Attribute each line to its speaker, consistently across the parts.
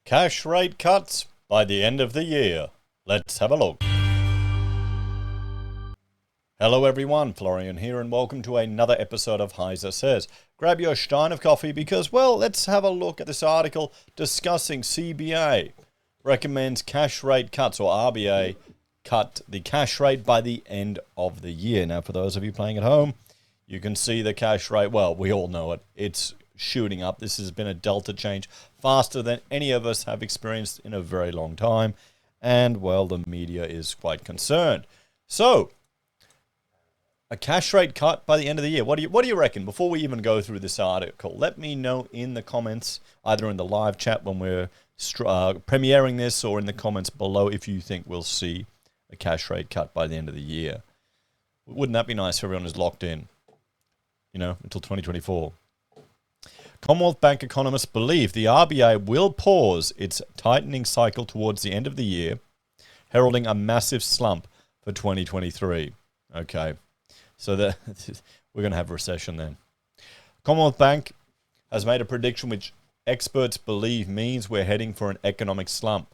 Speaker 1: Cash rate cuts by the end of the year. Let's have a look. Hello everyone, Florian here and welcome to another episode of HeiseSays. Grab your stein of coffee because, well, let's have a look at this article discussing CBA recommends cash rate cuts, or RBA cut the cash rate by the end of the year. Now, for those of you playing at home, you can see the cash rate. Well, we all know it. It's shooting up. This has been a delta change faster than any of us have experienced in a very long time. And, well, the media is quite concerned. So, a cash rate cut by the end of the year. What do you reckon? Before we even go through this article, let me know in the comments, either in the live chat when we're premiering this, or in the comments below if you think we'll see a cash rate cut by the end of the year. Wouldn't that be nice for everyone who's locked in, until 2024? Commonwealth Bank economists believe the RBA will pause its tightening cycle towards the end of the year, heralding a massive slump for 2023. Okay. So we're going to have a recession then. Commonwealth Bank has made a prediction which experts believe means we're heading for an economic slump.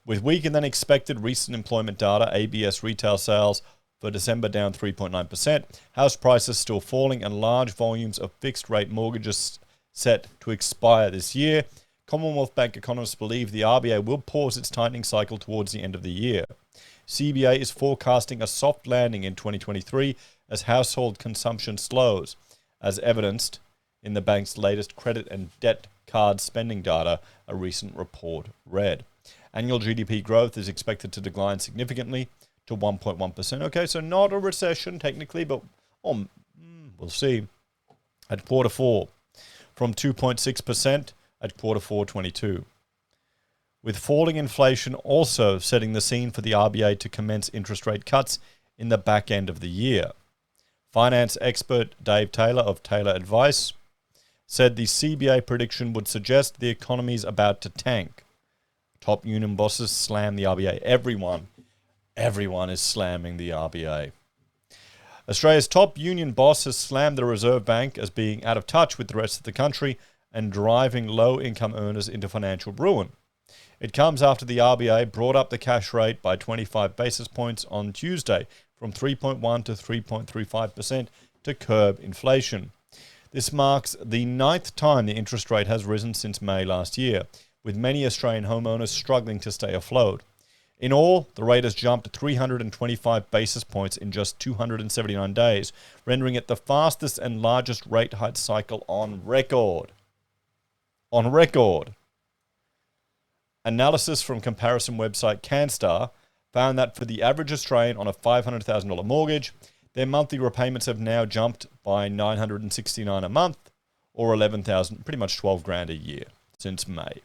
Speaker 1: With weaker than expected recent employment data, ABS retail sales for December down 3.9%, house prices still falling, and large volumes of fixed rate mortgages set to expire this year, Commonwealth Bank economists believe the RBA will pause its tightening cycle towards the end of the year. CBA is forecasting a soft landing in 2023 as household consumption slows, as evidenced in the bank's latest credit and debt card spending data, a recent report read. Annual GDP growth is expected to decline significantly to 1.1%. Okay, so not a recession technically, but we'll see. At quarter four, from 2.6% at quarter four 22. With falling inflation also setting the scene for the RBA to commence interest rate cuts in the back end of the year. Finance expert Dave Taylor of Taylor Advice said the CBA prediction would suggest the economy is about to tank. Top union bosses slam the RBA. Everyone is slamming the RBA. Australia's top union boss has slammed the Reserve Bank as being out of touch with the rest of the country and driving low-income earners into financial ruin. It comes after the RBA brought up the cash rate by 25 basis points on Tuesday from 3.1 to 3.35% to curb inflation. This marks the 9th time the interest rate has risen since May last year, with many Australian homeowners struggling to stay afloat. In all, the rate has jumped 325 basis points in just 279 days, rendering it the fastest and largest rate hike cycle on record. On record. Analysis from comparison website CanStar found that for the average Australian on a $500,000 mortgage, their monthly repayments have now jumped by $969 a month, or $11,000, pretty much $12,000 a year since May.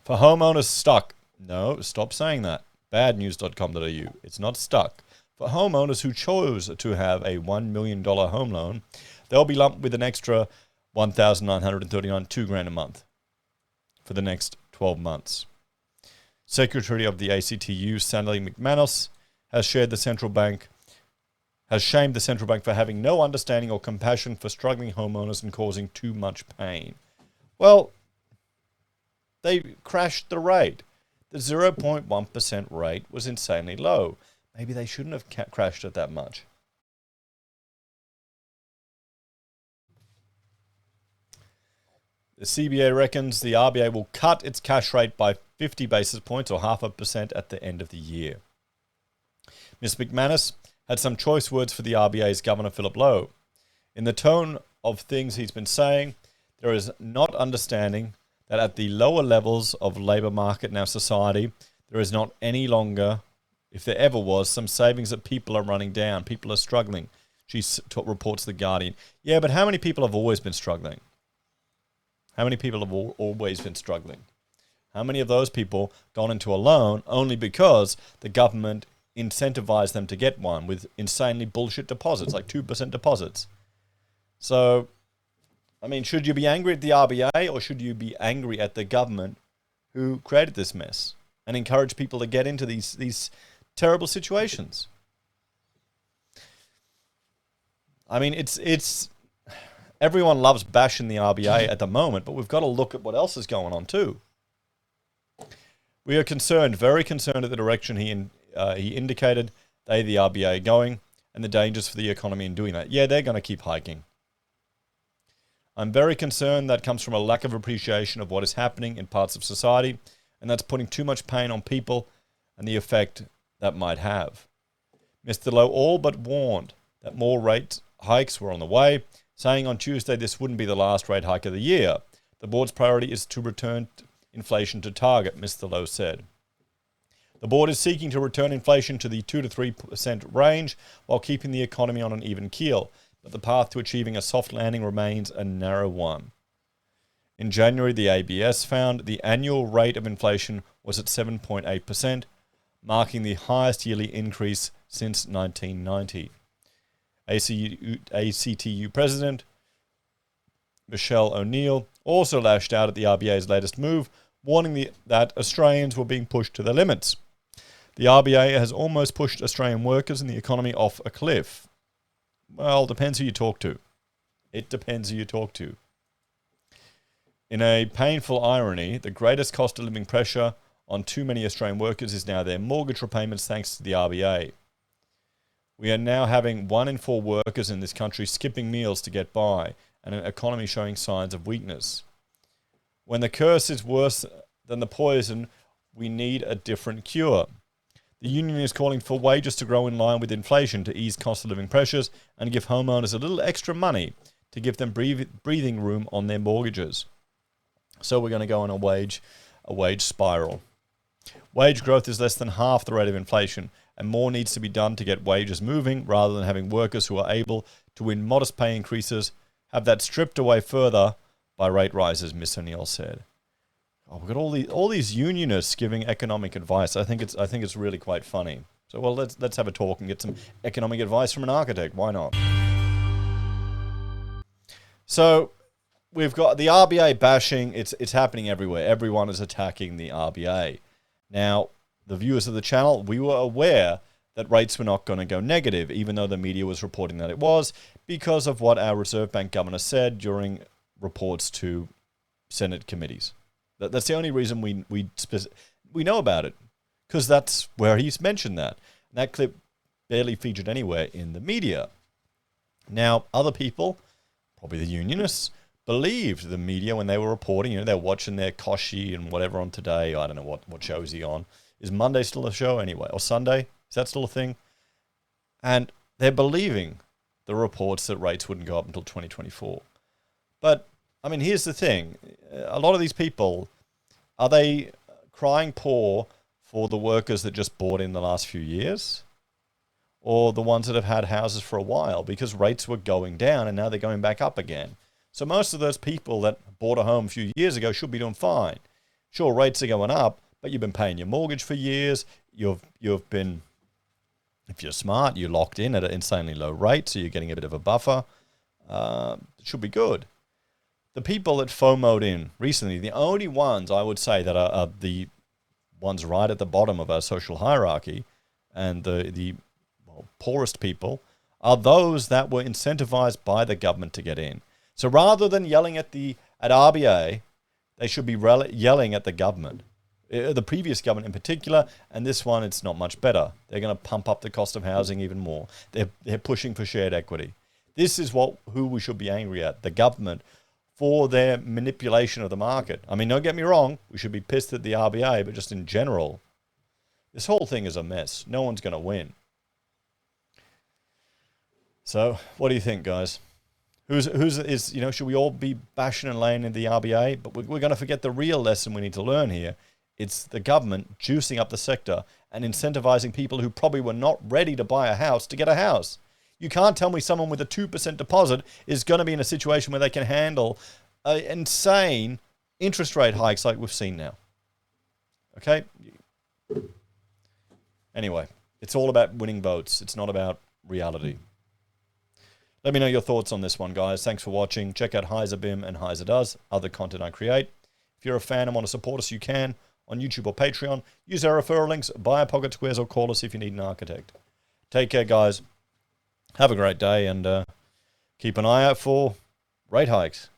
Speaker 1: For homeowners stuck, no, stop saying that. Badnews.com.au. It's not stuck. For homeowners who chose to have a $1 million home loan, they'll be lumped with an extra $1,939, $2,000 a month for the next 12 months. Secretary of the ACTU, Sally McManus, has shamed the central bank for having no understanding or compassion for struggling homeowners and causing too much pain. Well, they crashed the rate. The 0.1% rate was insanely low. Maybe they shouldn't have crashed it that much. The CBA reckons the RBA will cut its cash rate by 50 basis points, or 0.5% at the end of the year. Ms. McManus had some choice words for the RBA's Governor Philip Lowe. In the tone of things he's been saying, there is not understanding that at the lower levels of labour market in our society, there is not any longer, if there ever was, some savings that people are running down. People are struggling, she reports The Guardian. Yeah, but how many people have always been struggling? How many people have always been struggling? How many of those people gone into a loan only because the government incentivized them to get one with insanely bullshit deposits, like 2% deposits? So, I mean, should you be angry at the RBA, or should you be angry at the government who created this mess and encourage people to get into these terrible situations? I mean, it's Everyone loves bashing the RBA at the moment, but we've got to look at what else is going on too. We are concerned, very concerned at the direction he indicated the RBA, are going and the dangers for the economy in doing that. Yeah, they're going to keep hiking. I'm very concerned that comes from a lack of appreciation of what is happening in parts of society, and that's putting too much pain on people and the effect that might have. Mr. Lowe all but warned that more rate hikes were on the way, saying on Tuesday this wouldn't be the last rate hike of the year. The board's priority is to return inflation to target, Mr. Lowe said. The board is seeking to return inflation to the 2 to 3% range while keeping the economy on an even keel, but the path to achieving a soft landing remains a narrow one. In January, the ABS found the annual rate of inflation was at 7.8%, marking the highest yearly increase since 1990. ACTU President Michelle O'Neill also lashed out at the RBA's latest move, warning that Australians were being pushed to their limits. The RBA has almost pushed Australian workers and the economy off a cliff. Well, depends who you talk to. It depends who you talk to. In a painful irony, the greatest cost of living pressure on too many Australian workers is now their mortgage repayments thanks to the RBA. We are now having 1 in 4 workers in this country skipping meals to get by, and an economy showing signs of weakness. When the curse is worse than the poison, we need a different cure. The union is calling for wages to grow in line with inflation to ease cost of living pressures and give homeowners a little extra money to give them breathing room on their mortgages. So we're going to go on a wage spiral. Wage growth is less than half the rate of inflation, and more needs to be done to get wages moving rather than having workers who are able to win modest pay increases have that stripped away further by rate rises, Ms. O'Neill said. Oh, we've got all these unionists giving economic advice. I think it's really quite funny. So well, let's have a talk and get some economic advice from an architect. Why not? So we've got the RBA bashing. It's happening everywhere. Everyone is attacking the RBA. Now, the viewers of the channel, we were aware that rates were not going to go negative, even though the media was reporting that it was, because of what our Reserve Bank governor said during reports to Senate committees. That's the only reason we know about it, because that's where he's mentioned that. And that clip barely featured anywhere in the media. Now, other people, probably the unionists, believed the media when they were reporting. They're watching their Koshi and whatever on Today. I don't know what show is he on. Is Monday still a show anyway? Or Sunday? Is that still a thing? And they're believing the reports that rates wouldn't go up until 2024. But, I mean, here's the thing. A lot of these people, are they crying poor for the workers that just bought in the last few years? Or the ones that have had houses for a while because rates were going down and now they're going back up again? So most of those people that bought a home a few years ago should be doing fine. Sure, rates are going up, but you've been paying your mortgage for years. You've been, if you're smart, you're locked in at an insanely low rate, so you're getting a bit of a buffer. It should be good. The people that FOMO'd in recently, the only ones I would say that are the ones right at the bottom of our social hierarchy and the poorest people are those that were incentivized by the government to get in. So rather than yelling at RBA, they should be yelling at the government. The previous government in particular, and this one, it's not much better. They're going to pump up the cost of housing even more. They're pushing for shared equity. This is who we should be angry at, the government, for their manipulation of the market. I mean, don't get me wrong, we should be pissed at the RBA, but just in general, this whole thing is a mess. No one's going to win. So, what do you think, guys? Should we all be bashing and laying in the RBA? But we're going to forget the real lesson we need to learn here. It's the government juicing up the sector and incentivizing people who probably were not ready to buy a house to get a house. You can't tell me someone with a 2% deposit is going to be in a situation where they can handle insane interest rate hikes like we've seen now. Okay? Anyway, it's all about winning votes. It's not about reality. Let me know your thoughts on this one, guys. Thanks for watching. Check out Heise BIM and Heise Does, other content I create. If you're a fan and want to support us, you can on YouTube or Patreon. Use our referral links, buy our pocket squares, or call us if you need an architect. Take care, guys. Have a great day, and keep an eye out for rate hikes.